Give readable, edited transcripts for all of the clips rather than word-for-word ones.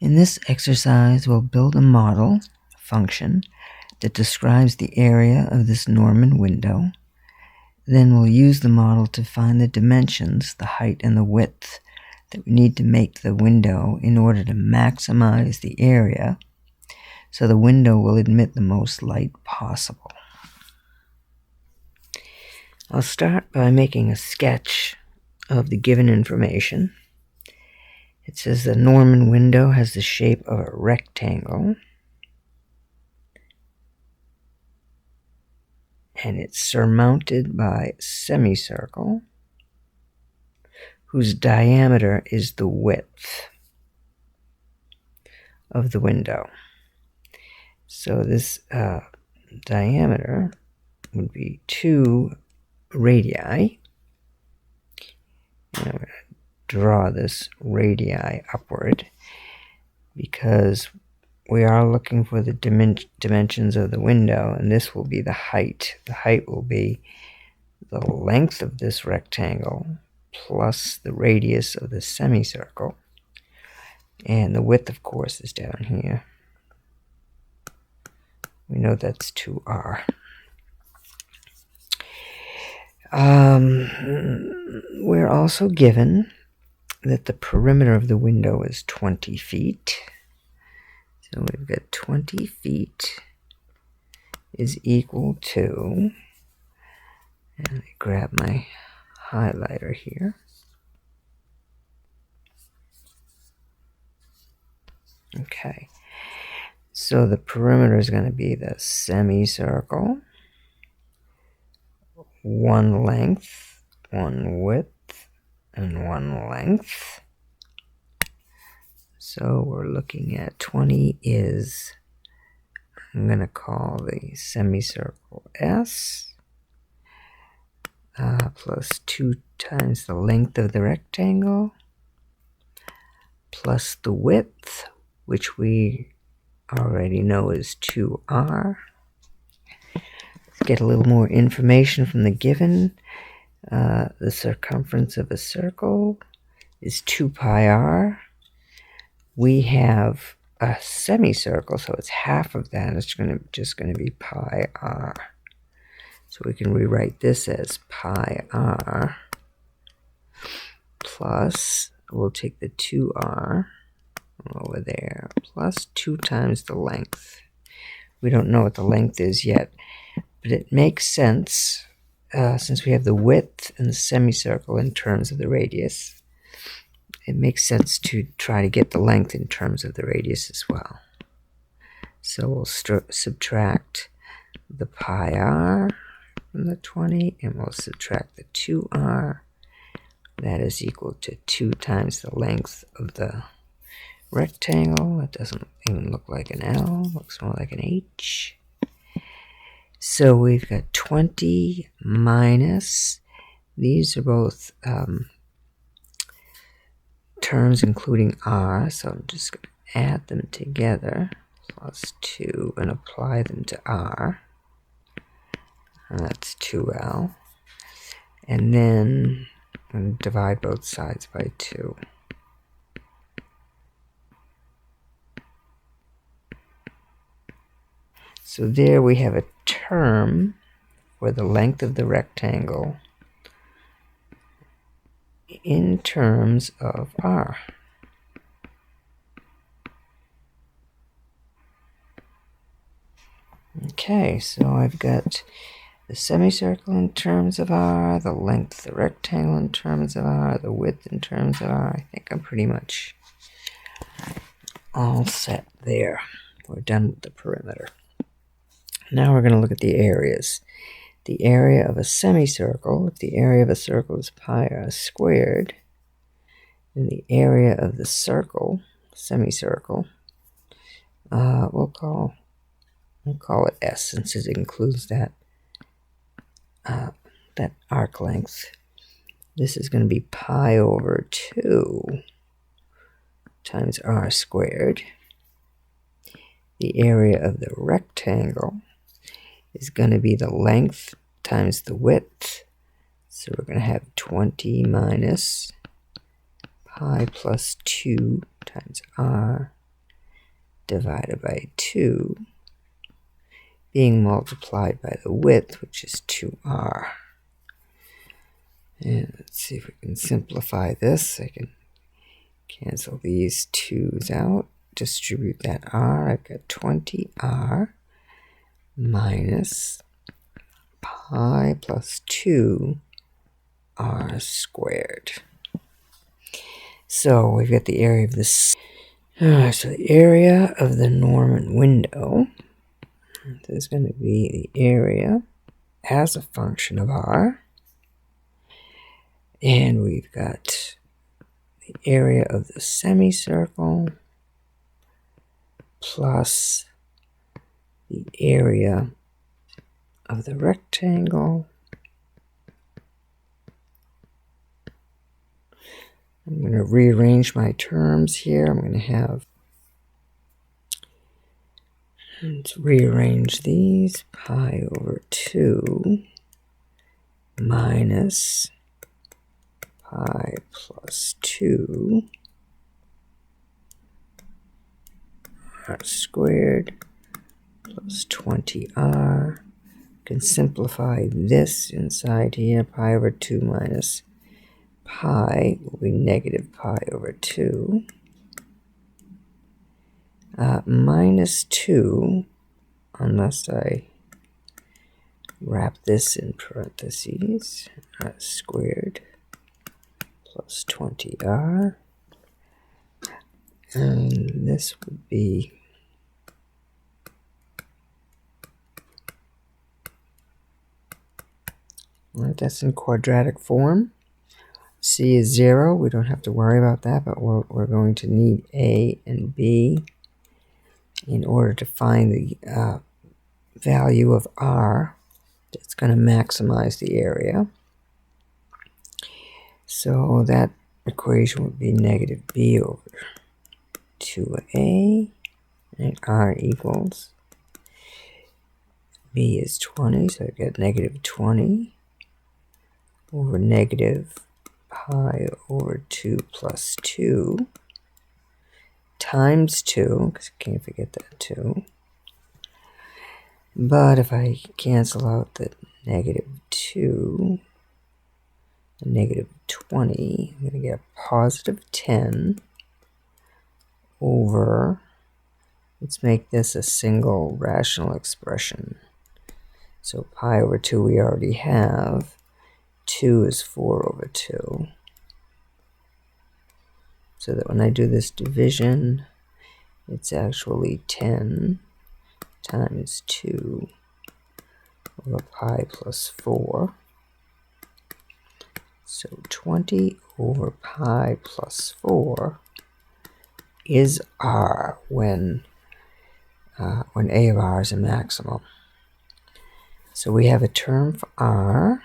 In this exercise, we'll build a model function that describes the area of this Norman window. Then we'll use the model to find the dimensions, the height and the width, that we need to make the window in order to maximize the area so the window will admit the most light possible. I'll start by making a sketch of the given information. It says the Norman window has the shape of a rectangle, and it's surmounted by a semicircle whose diameter is the width of the window. So this diameter would be 2 radii. And I'm going to draw this radii upward because we are looking for the dimensions of the window, and this will be the height. The height will be the length of this rectangle plus the radius of the semicircle, and the width, of course, is down here. We know that's 2r. We're also given that the perimeter of the window is 20 feet. So we've got 20 feet is equal to, and I grab my highlighter here. Okay, so the perimeter is going to be the semicircle, 1 length, 1 width, and 1 length. So we're looking at 20 is, I'm going to call the semicircle S, plus 2 times the length of the rectangle, plus the width, which we already know is 2r. Let's get a little more information from the given. The circumference of a circle is 2 pi r. We have a semicircle, so it's half of that. It's just going to be pi r. So we can rewrite this as pi r plus, we'll take the 2r over there, plus 2 times the length. We don't know what the length is yet, but it makes sense since we have the width and the semicircle in terms of the radius. It makes sense to try to get the length in terms of the radius as well. So we'll subtract the pi r from the 20, and we'll subtract the 2r. That is equal to 2 times the length of the rectangle. It doesn't even look like an L, looks more like an H. So we've got 20 minus, these are both terms including r, so I'm just going to add them together, plus 2, and apply them to r. And that's 2l. And then I'm going to divide both sides by 2. So there we have a term for the length of the rectangle in terms of r. Okay, so I've got the semicircle in terms of r, the length of the rectangle in terms of r, the width in terms of r. I think I'm pretty much all set there. We're done with the perimeter. Now we're going to look at the areas. The area of a semicircle, if the area of a circle is pi r squared, then the area of the circle, semicircle, we'll call it S, since it includes that arc length. This is going to be pi over 2 times r squared. The area of the rectangle is going to be the length times the width. So we're going to have 20 minus pi plus 2 times r divided by 2 being multiplied by the width, which is 2r. And let's see if we can simplify this. I can cancel these 2's out, distribute that r. I've got 20r minus pi plus 2r squared. So we've got the area of this. So the area of the Norman window is going to be the area as a function of r. And we've got the area of the semicircle plus the area of the rectangle. I'm going to rearrange my terms here. I'm going to have, let's rearrange these, pi over 2 minus pi plus 2 r squared plus 20r. Can simplify this inside here. Pi over 2 minus pi will be negative pi over 2. Minus 2, unless I wrap this in parentheses, r squared plus 20r. And this would be right, that's in quadratic form. C is 0. We don't have to worry about that, but we're going to need A and B in order to find the value of r that's going to maximize the area. So that equation would be negative b over 2a, and r equals, b is 20, so I get negative 20 over negative pi over 2 plus 2 times 2, because I can't forget that 2. But if I cancel out the negative 2 and negative 20, I'm going to get a positive 10 over, let's make this a single rational expression. So pi over 2 we already have. 2 is 4 over 2. So that when I do this division, it's actually 10 times 2 over pi plus 4. So 20 over pi plus 4 is r when a of r is a maximum. So we have a term for r.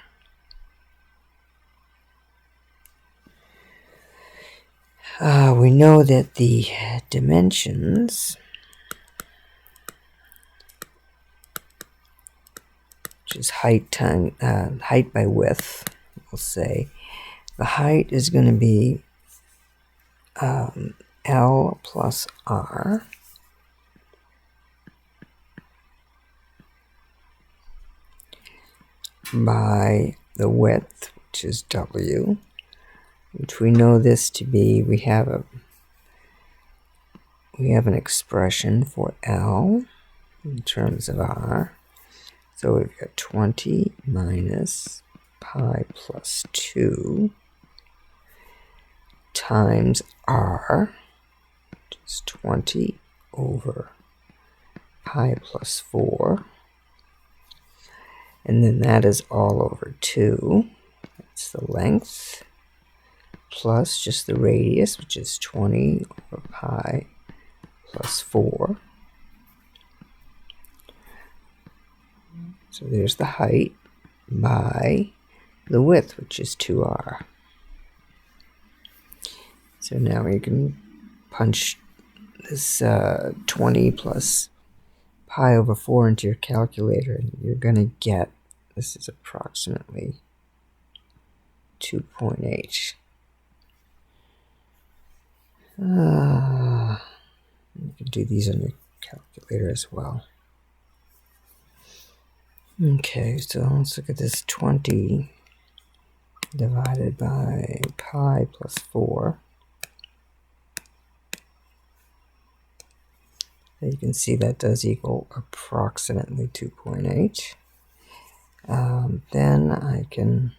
We know that the dimensions, which is height by width, we'll say, the height is going to be L plus R by the width, which is W, which we know this to be, we have an expression for L in terms of R. So we've got 20 minus pi plus 2 times R, which is 20 over pi plus 4. And then that is all over 2. That's the length, plus just the radius, which is 20 over pi plus 4. So there's the height by the width, which is 2r. So now you can punch this 20 plus pi over 4 into your calculator, and you're going to get, this is approximately 2.8. You can do these on your calculator as well. Okay, so let's look at this 20 divided by pi plus 4. You can see that does equal approximately 2.8. Then I can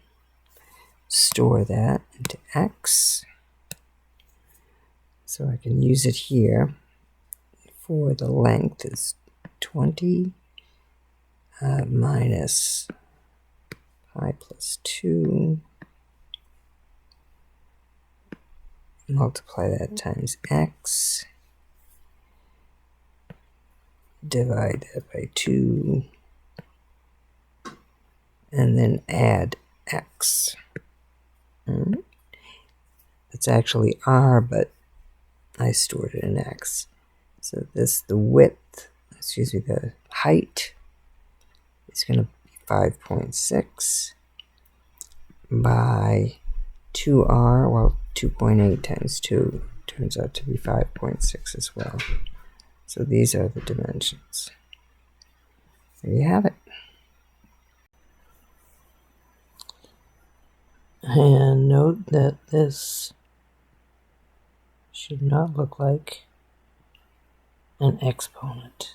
store that into x. So I can use it here for the length is 20 minus pi plus 2. Multiply that times x. Divide that by 2. And then add x. It's actually r, but I stored it in x. So the width, the height is going to be 5.6 by 2r, well, 2.8 times 2 turns out to be 5.6 as well. So these are the dimensions. There you have it. And note that this should not look like an exponent.